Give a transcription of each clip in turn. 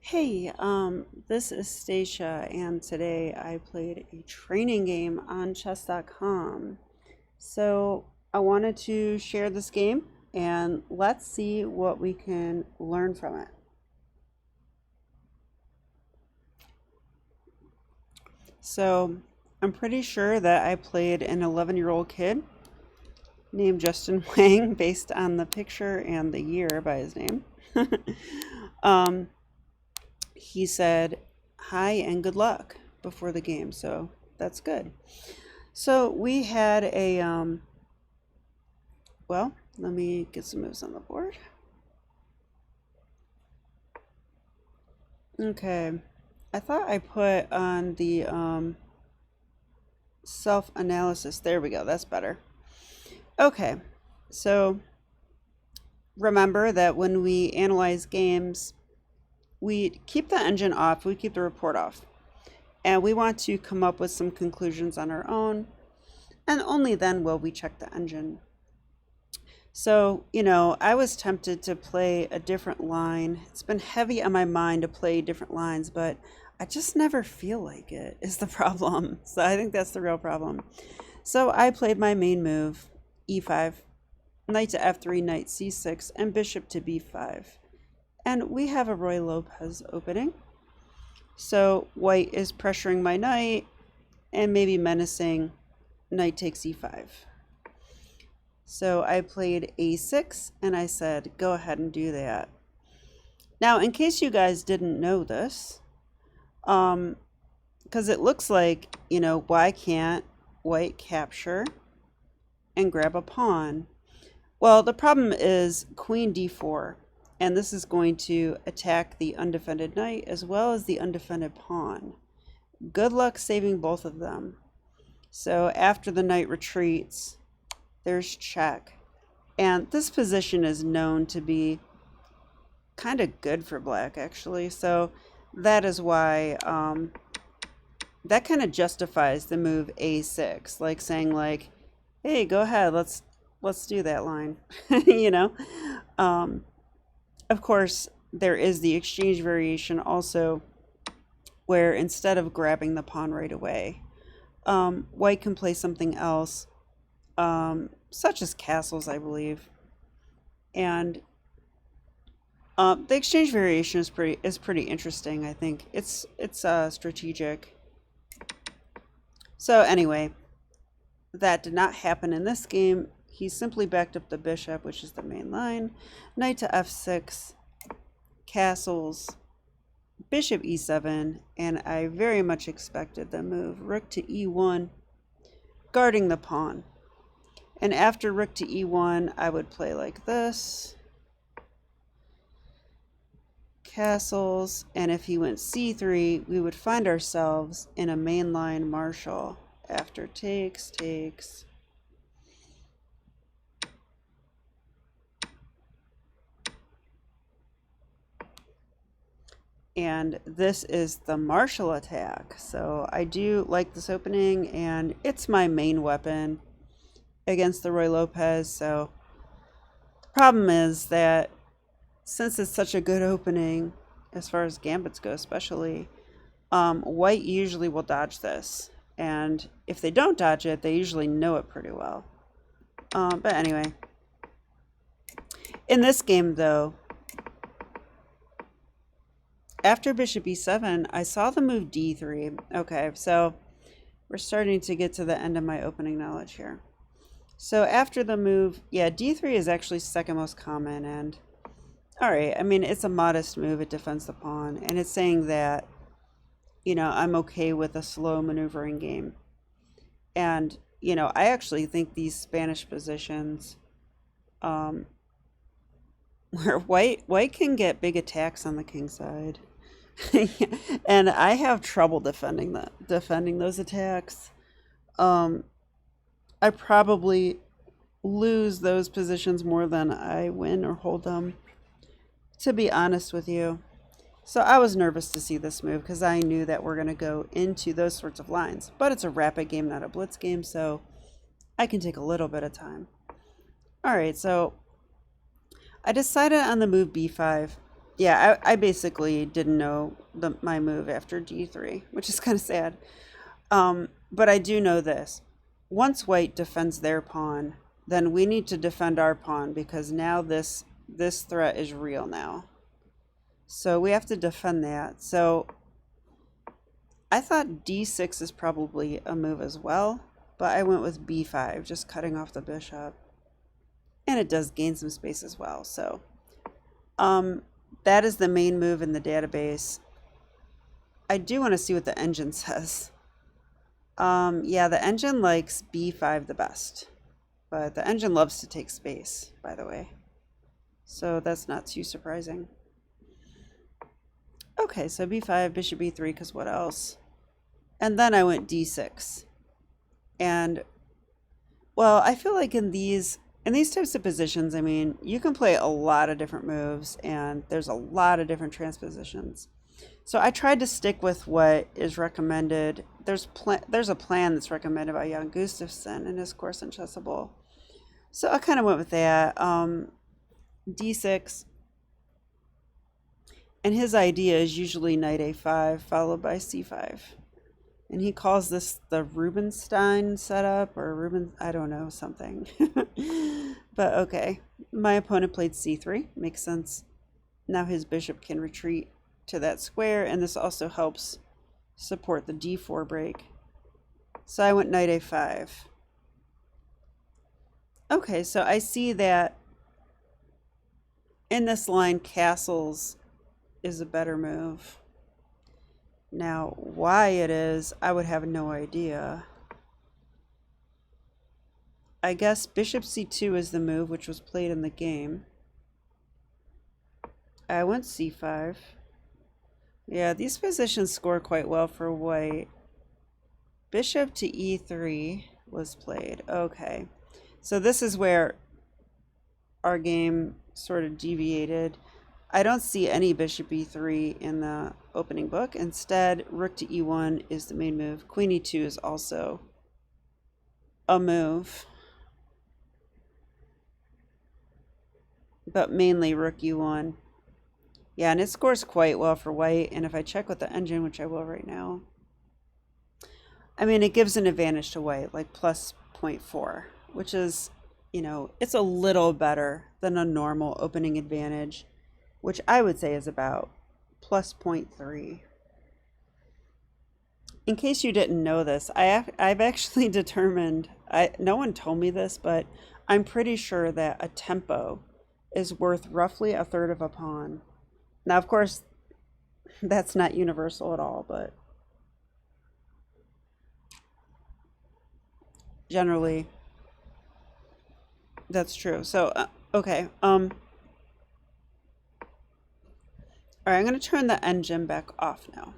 Hey, this is Stacia, and today I played a training game on chess.com. So I wanted to share this game and let's see what we can learn from it. So I'm pretty sure that I played an 11-year-old kid named Justin Wang based on the picture and the year by his name. um, he said hi and good luck before the game, so that's good. So we had well, let me get some moves on the board. Okay, I thought I put on the self-analysis. There we go, that's better. Okay, so remember that when we analyze games, we keep the engine off, we keep the report off. And we want to come up with some conclusions on our own, and only then will we check the engine. So, I was tempted to play a different line. It's been heavy on my mind to play different lines, but I just never feel like it is the problem. So I think that's the real problem. So I played my main move, e5, knight to f3, knight c6, and bishop to b5. And we have a Roy Lopez opening. So white is pressuring my knight and maybe menacing knight takes e5. So I played a6 and I said, go ahead and do that. Now, in case you guys didn't know this, because it looks like, why can't white capture and grab a pawn? Well, the problem is queen d4, and this is going to attack the undefended knight as well as the undefended pawn. Good luck saving both of them. So after the knight retreats, there's check. And this position is known to be kind of good for black, actually. So that is why that kind of justifies the move a6, like saying like, hey, go ahead, let's do that line. Of course, there is the exchange variation also, where instead of grabbing the pawn right away, white can play something else, such as castles, I believe. And the exchange variation is pretty interesting. I think it's strategic. So anyway, that did not happen in this game. He simply backed up the bishop, which is the main line. Knight to f6, castles, bishop e7, and I very much expected the move rook to e1, guarding the pawn. And after rook to e1, I would play like this. Castles, and if he went c3, we would find ourselves in a mainline marshal after takes. And this is the marshal attack. So I do like this opening, and it's my main weapon against the Roy Lopez. So the problem is that since it's such a good opening, as far as gambits go especially, white usually will dodge this. And if they don't dodge it, they usually know it pretty well. But anyway, in this game though, after bishop e7, I saw the move d3. Okay, so we're starting to get to the end of my opening knowledge here. So after the move, yeah, d3 is actually second most common, and all right, I mean, it's a modest move. It defends the pawn, and it's saying that, I'm okay with a slow maneuvering game. And, I actually think these Spanish positions, where white can get big attacks on the king side. And I have trouble defending those attacks. I probably lose those positions more than I win or hold them, to be honest with you. So I was nervous to see this move because I knew that we're going to go into those sorts of lines. But it's a rapid game, not a blitz game, so I can take a little bit of time. All right, so I decided on the move b5. Yeah, I basically didn't know my move after d3, which is kind of sad. But I do know this. Once white defends their pawn, then we need to defend our pawn because now this threat is real now. So we have to defend that. So I thought d6 is probably a move as well, but I went with b5, just cutting off the bishop. And it does gain some space as well. So that is the main move in the database. I do want to see what the engine says. Yeah, the engine likes b5 the best, but the engine loves to take space, by the way. So that's not too surprising. Okay, so b5, bishop b3, because what else? And then I went d6. And, well, I feel like in these types of positions, I mean, you can play a lot of different moves, and there's a lot of different transpositions. So I tried to stick with what is recommended. There's a plan that's recommended by Jan Gustafsson in his course on Chessable. So I kind of went with that. d6. And his idea is usually knight a5 followed by c5. And he calls this the Rubinstein setup, or I don't know, something. But okay. My opponent played c3. Makes sense. Now his bishop can retreat to that square, and this also helps support the d4 break. So I went knight a5. Okay, so I see that in this line, castles is a better move. Now, why it is, I would have no idea. I guess bishop c2 is the move which was played in the game. I went c5. Yeah, these positions score quite well for white. Bishop to e3 was played. Okay. So this is where our game sort of deviated. I don't see any bishop e3 in the opening book. Instead, rook to e1 is the main move. Queen e2 is also a move, but mainly rook e1. Yeah, and it scores quite well for white. And if I check with the engine, which I will right now, I mean, it gives an advantage to white, like plus 0.4, which is, it's a little better than a normal opening advantage, which I would say is about plus 0.3. In case you didn't know this, I've actually determined, no one told me this, but I'm pretty sure that a tempo is worth roughly a third of a pawn. Now, of course, that's not universal at all, but generally that's true. So, okay. All right, I'm going to turn the engine back off now.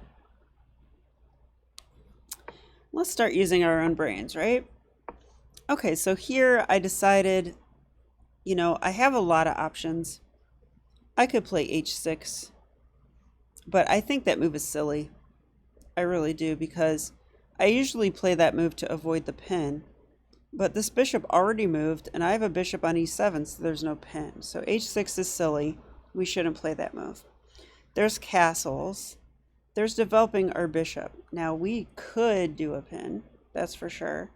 Let's start using our own brains, right? Okay, so here I decided, I have a lot of options. I could play h6, but I think that move is silly. I really do, because I usually play that move to avoid the pin, but this bishop already moved, and I have a bishop on e7, so there's no pin. So h6 is silly. We shouldn't play that move. There's castles. There's developing our bishop. Now, we could do a pin, that's for sure.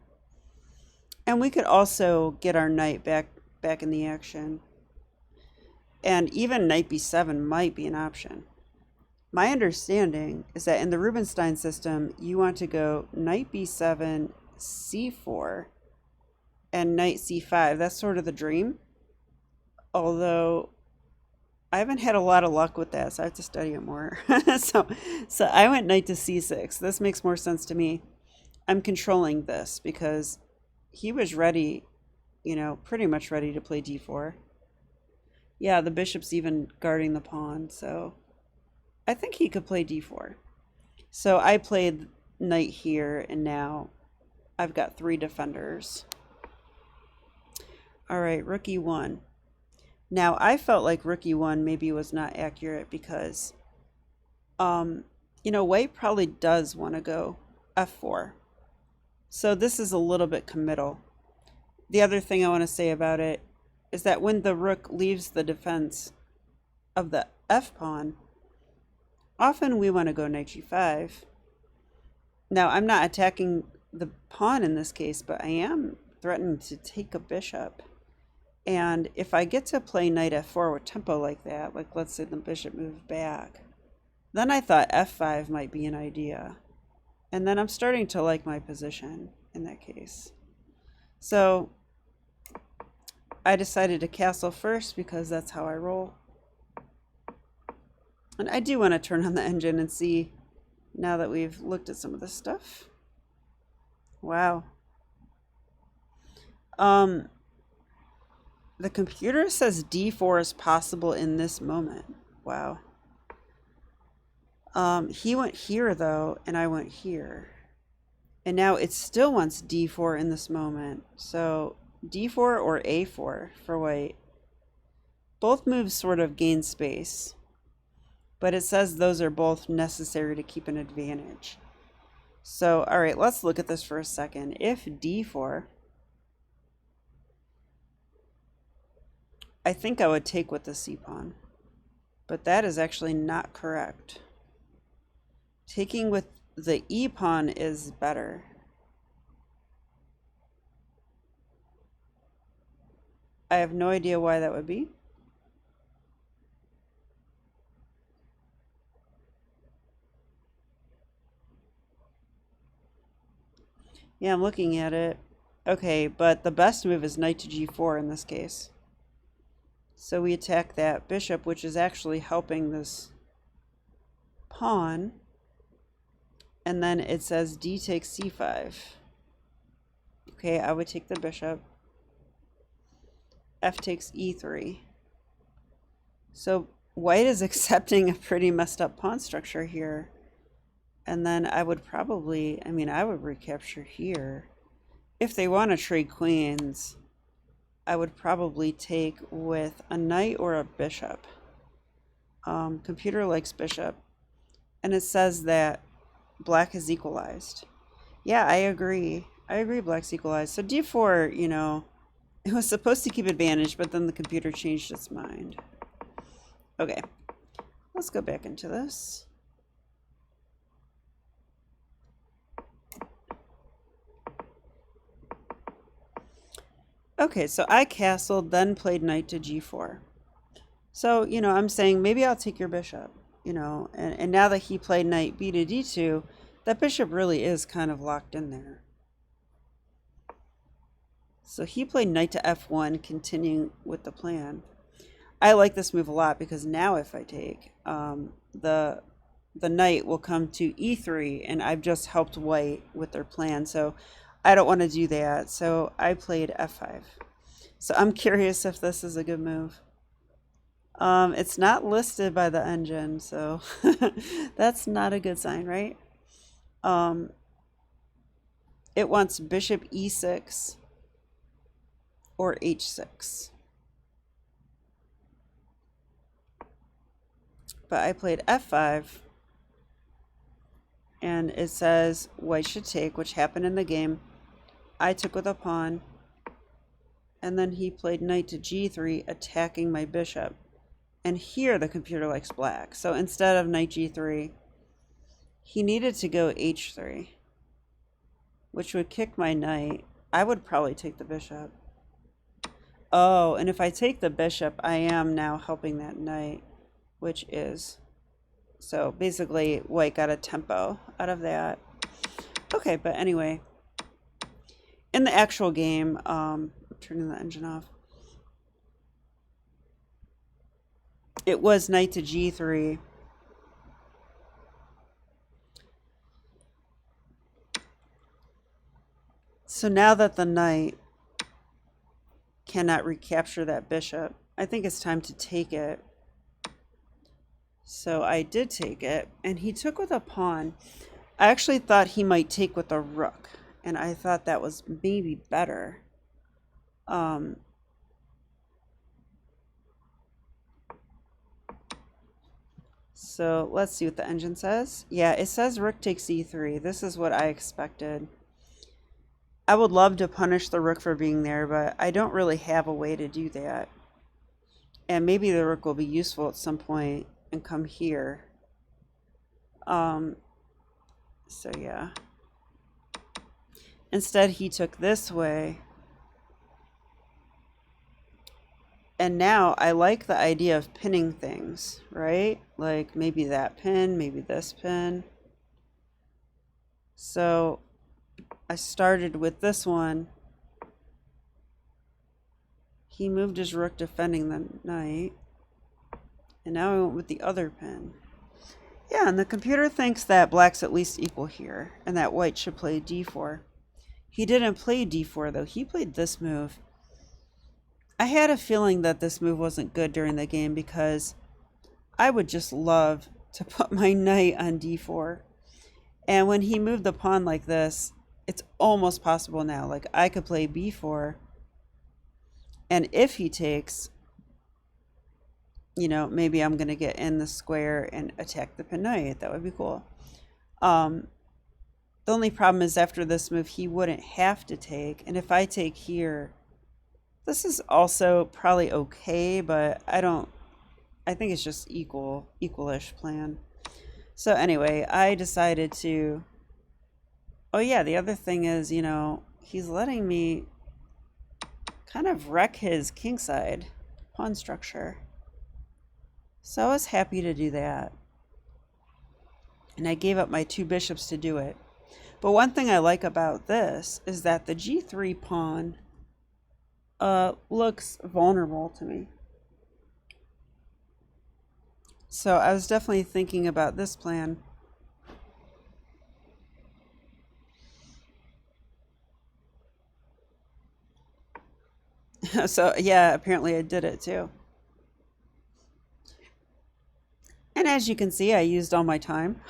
And we could also get our knight back in the action. And even knight b7 might be an option. My understanding is that in the Rubinstein system, you want to go knight b7, c4, and knight c5. That's sort of the dream. Although I haven't had a lot of luck with that, so I have to study it more. so I went knight to c6. This makes more sense to me. I'm controlling this because he was ready, pretty much ready to play d4. Yeah, the bishop's even guarding the pawn, so I think he could play d4. So I played knight here, and now I've got 3 defenders. All right, rook e1. Now, I felt like rook e1 maybe was not accurate because, white probably does want to go f4. So this is a little bit committal. The other thing I want to say about it is that when the rook leaves the defense, of the f pawn, often we want to go knight g5. Now, I'm not attacking the pawn in this case, but I am threatening to take a bishop. And if I get to play knight f4 with tempo like that, like let's say the bishop moved back, then I thought f5 might be an idea. And then I'm starting to like my position in that case. So I decided to castle first because that's how I roll. And I do want to turn on the engine and see, now that we've looked at some of this stuff. Wow. The computer says d4 is possible in this moment. Wow. He went here though, and I went here. And now it still wants d4 in this moment. So d4 or a4 for white. Both moves sort of gain space, but it says those are both necessary to keep an advantage. So, all right, let's look at this for a second. If d4, I think I would take with the c-pawn, but that is actually not correct. Taking with the e-pawn is better. I have no idea why that would be. Yeah, I'm looking at it. Okay, but the best move is knight to g4 in this case. So we attack that bishop, which is actually helping this pawn. And then it says d takes c5. Okay, I would take the bishop. F takes e3. So white is accepting a pretty messed up pawn structure here. And then I would probably, I would recapture here. If they want to trade queens, I would probably take with a knight or a bishop. Computer likes bishop. And it says that black is equalized. Yeah, I agree. I agree black's equalized. So d4, it was supposed to keep advantage, but then the computer changed its mind. Okay, let's go back into this. Okay, so I castled, then played knight to g4. So, I'm saying maybe I'll take your bishop, and now that he played knight b to d2, that bishop really is kind of locked in there. So he played knight to f1, continuing with the plan. I like this move a lot because now if I take, the knight will come to e3, and I've just helped white with their plan. So I don't want to do that. So I played f5. So I'm curious if this is a good move. It's not listed by the engine, so that's not a good sign, right? It wants bishop e6 or h6. But I played f5, and it says white should take, which happened in the game. I took with a pawn, and then he played knight to g3, attacking my bishop. And here the computer likes black. So instead of knight g3, he needed to go h3, which would kick my knight. I would probably take the bishop. Oh, and if I take the bishop, I am now helping that knight, which is... So basically, white got a tempo out of that. Okay, but anyway, in the actual game, I'm turning the engine off. It was knight to g3. So now that the knight cannot recapture that bishop, I think it's time to take it. So I did take it, and he took with a pawn. I actually thought he might take with a rook, and I thought that was maybe better. So let's see what the engine says. Yeah, it says rook takes e3. This is what I expected. I would love to punish the rook for being there, but I don't really have a way to do that. And maybe the rook will be useful at some point and come here. So yeah. Instead, he took this way. And now I like the idea of pinning things, right? Like maybe that pin, maybe this pin. So I started with this one. He moved his rook defending the knight. And now I went with the other pin. Yeah, and the computer thinks that black's at least equal here, and that white should play d4. He didn't play d4, though. He played this move. I had a feeling that this move wasn't good during the game because I would just love to put my knight on d4. And when he moved the pawn like this, it's almost possible now. Like, I could play b4, and if he takes, you know, maybe I'm going to get in the square and attack the pin knight. That would be cool. The only problem is after this move, he wouldn't have to take. And if I take here, this is also probably okay, but I think it's just equalish plan. So anyway, I decided to, oh yeah, the other thing is, you know, he's letting me kind of wreck his kingside pawn structure. So I was happy to do that. And I gave up my 2 bishops to do it. But one thing I like about this is that the g3 pawn looks vulnerable to me. So I was definitely thinking about this plan. So yeah, apparently I did it too. And as you can see, I used all my time.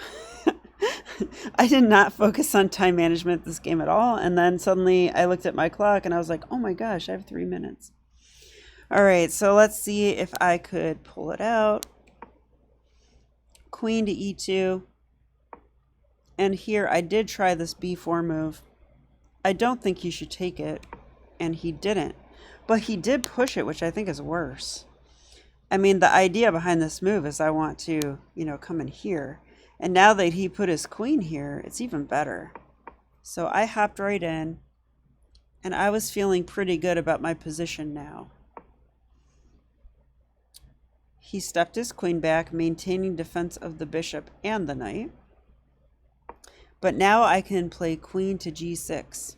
I did not focus on time management this game at all. And then suddenly I looked at my clock and I was like, oh my gosh, I have 3 minutes. All right, so let's see if I could pull it out. Queen to e2. And here I did try this b4 move. I don't think he should take it. And he didn't. But he did push it, which I think is worse. I mean, the idea behind this move is I want to, you know, come in here. And now that he put his queen here, it's even better. So I hopped right in, and I was feeling pretty good about my position now. He stepped his queen back, maintaining defense of the bishop and the knight. But now I can play queen to g6.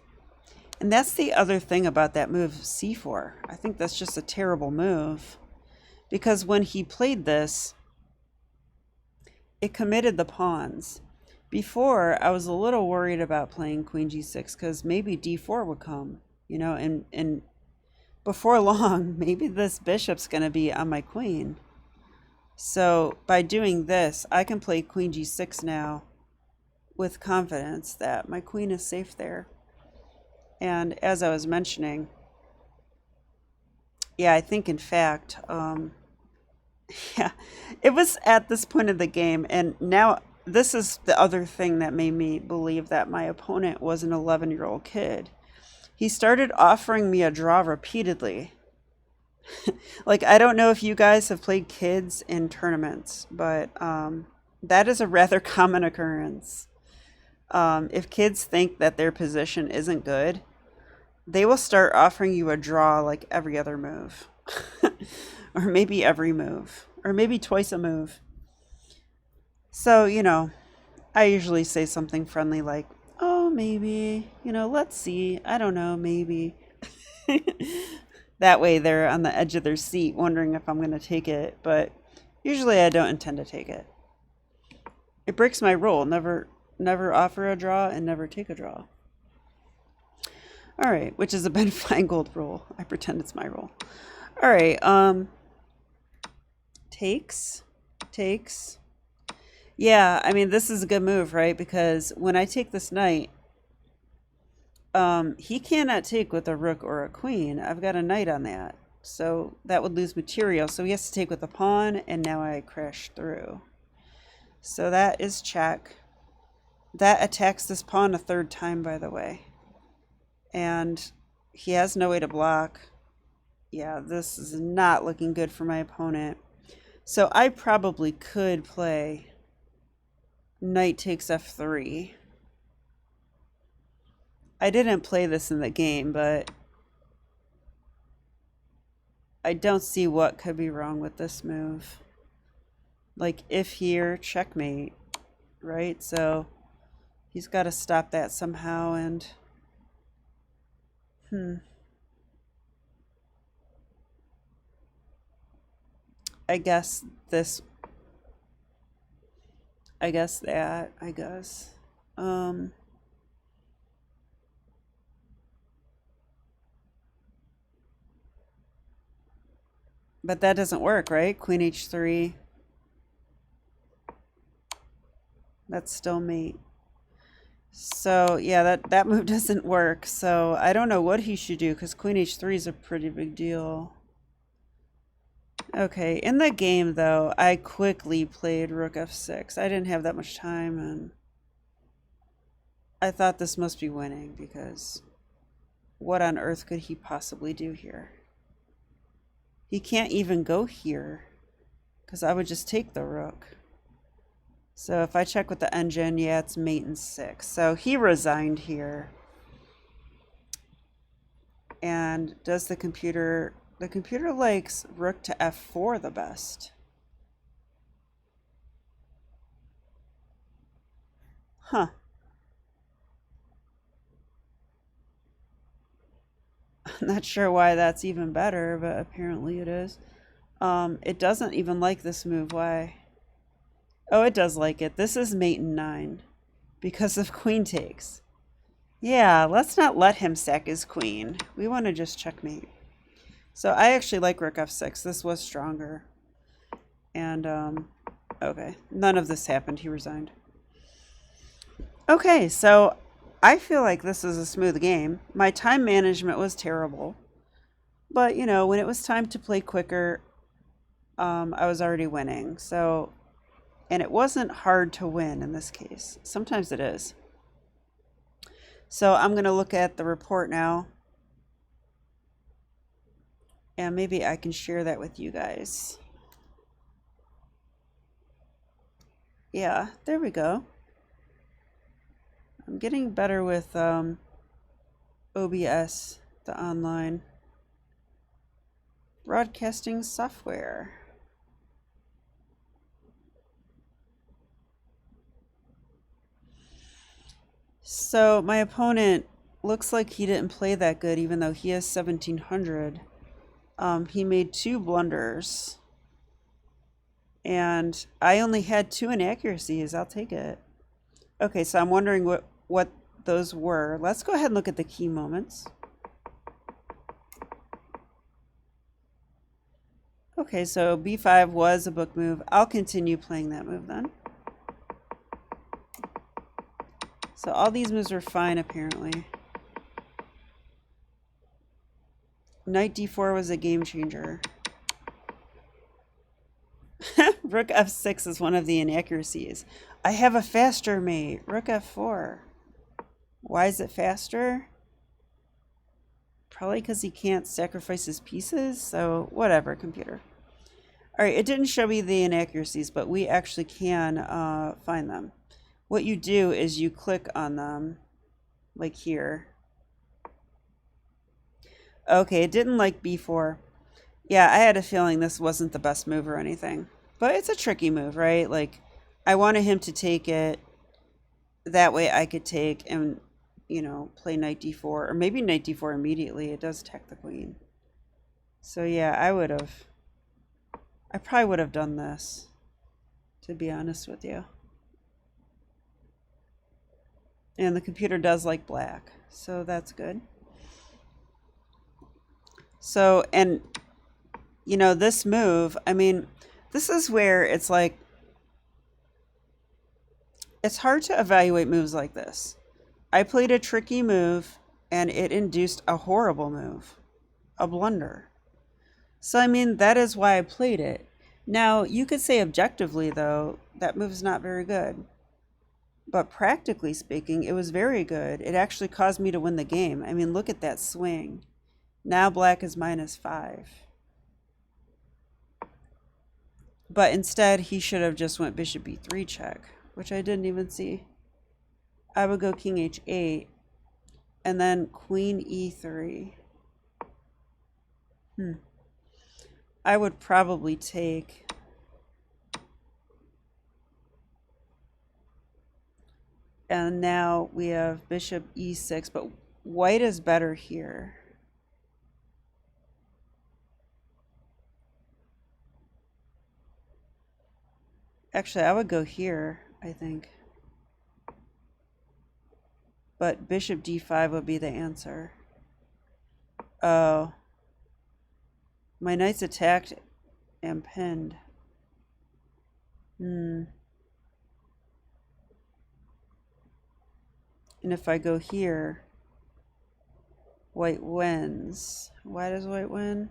And that's the other thing about that move, c4. I think that's just a terrible move. Because when he played this, it committed the pawns. Before, I was a little worried about playing queen g6 because maybe d4 would come, you know, and before long, maybe this bishop's going to be on my queen. So by doing this, I can play queen g6 now with confidence that my queen is safe there. And as I was mentioning, yeah, I think in fact, yeah, it was at this point of the game, and now this is the other thing that made me believe that my opponent was an 11-year-old kid. He started offering me a draw repeatedly. Like, I don't know if you guys have played kids in tournaments, but that is a rather common occurrence. If kids think that their position isn't good, they will start offering you a draw like every other move. Or maybe every move. Or maybe twice a move. So, you know, I usually say something friendly like, oh, maybe, you know, let's see. I don't know, maybe. That way they're on the edge of their seat wondering if I'm going to take it. But usually I don't intend to take it. It breaks my rule. Never offer a draw and never take a draw. All right, which is a Ben Feingold rule. I pretend it's my rule. All right, takes. Yeah, I mean, this is a good move, right? Because when I take this knight, he cannot take with a rook or a queen. I've got a knight on that. So that would lose material. So he has to take with a pawn, and now I crash through. So that is check. That attacks this pawn a 3rd time, by the way. And he has no way to block. Yeah, this is not looking good for my opponent. So I probably could play knight takes f3. I didn't play this in the game, but I don't see what could be wrong with this move. Like, if here, checkmate, right? So he's got to stop that somehow, and I guess this, I guess that, I guess. But that doesn't work, right? Queen h3. That's still mate. So yeah, that move doesn't work. So I don't know what he should do because queen h3 is a pretty big deal. Okay, in the game though, I quickly played rook f6. I didn't have that much time, and I thought this must be winning because what on earth could he possibly do here? He can't even go here because I would just take the rook. So if I check with the engine, yeah, it's mate and 6. So he resigned here. And does the computer likes rook to f4 the best. Huh. I'm not sure why that's even better, but apparently it is. It doesn't even like this move. Why? Oh, it does like it. This is mate and 9 because of queen takes. Yeah, let's not let him sack his queen. We want to just checkmate. So I actually like rook f6. This was stronger. And, okay. None of this happened. He resigned. Okay, so I feel like this is a smooth game. My time management was terrible. But, you know, when it was time to play quicker, I was already winning. So, and it wasn't hard to win in this case. Sometimes it is. So I'm going to look at the report now. And maybe I can share that with you guys. Yeah, there we go. I'm getting better with OBS, the online broadcasting software. So my opponent looks like he didn't play that good, even though he has 1700. He made 2 blunders. And I only had 2 inaccuracies. I'll take it. Okay, so I'm wondering what those were. Let's go ahead and look at the key moments. Okay, so b5 was a book move. I'll continue playing that move then. So all these moves were fine, apparently. Knight d4 was a game changer. Rook f6 is one of the inaccuracies. I have a faster mate. Rook f4. Why is it faster? Probably because he can't sacrifice his pieces. So whatever, computer. All right, it didn't show me the inaccuracies, but we actually can find them. What you do is you click on them, like here. Okay, it didn't like b4. Yeah, I had a feeling this wasn't the best move or anything. But it's a tricky move, right? Like, I wanted him to take it. That way I could take and, you know, play knight d4. Or maybe knight d4 immediately. It does attack the queen. So, yeah, I probably would have done this, to be honest with you. And the computer does like black. So that's good. So, and, you know, this move, I mean, this is where it's like, it's hard to evaluate moves like this. I played a tricky move and it induced a horrible move, a blunder. So, I mean, that is why I played it. Now, you could say objectively, though, that move's not very good. But practically speaking, it was very good. It actually caused me to win the game. I mean, look at that swing. Now black is -5. But instead, he should have just went bishop b3 check, which I didn't even see. I would go king h8, and then queen e3. I would probably take... And now we have bishop e6, but white is better here. Actually, I would go here, I think. But bishop d5 would be the answer. Oh. My knight's attacked and pinned. And if I go here, white wins. Why does white win?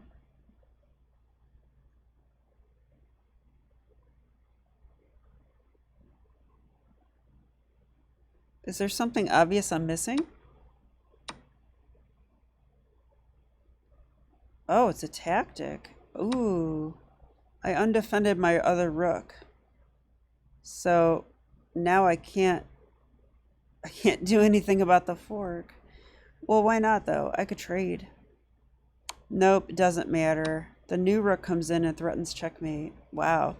Is there something obvious I'm missing? Oh, it's a tactic. Ooh. I undefended my other rook. So now I can't do anything about the fork. Well, why not though? I could trade. Nope, it doesn't matter. The new rook comes in and threatens checkmate. Wow.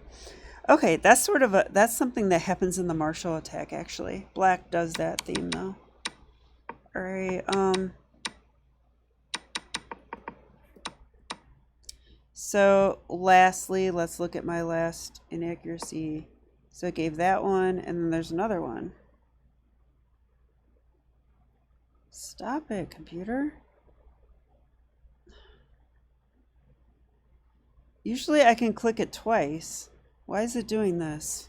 Okay, that's that's something that happens in the Marshall attack actually. Black does that theme though. All right, so lastly, let's look at my last inaccuracy. So it gave that one, and then there's another one. Stop it, computer. Usually I can click it twice. Why is it doing this?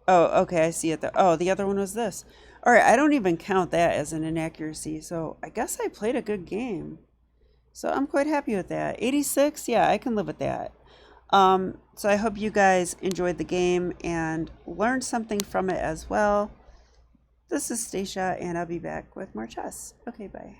Oh, okay, I see it there. Oh, the other one was this. All right, I don't even count that as an inaccuracy, so I guess I played a good game. So I'm quite happy with that. 86, yeah, I can live with that. So I hope you guys enjoyed the game and learned something from it as well. This is Stacia, and I'll be back with more chess. Okay, bye.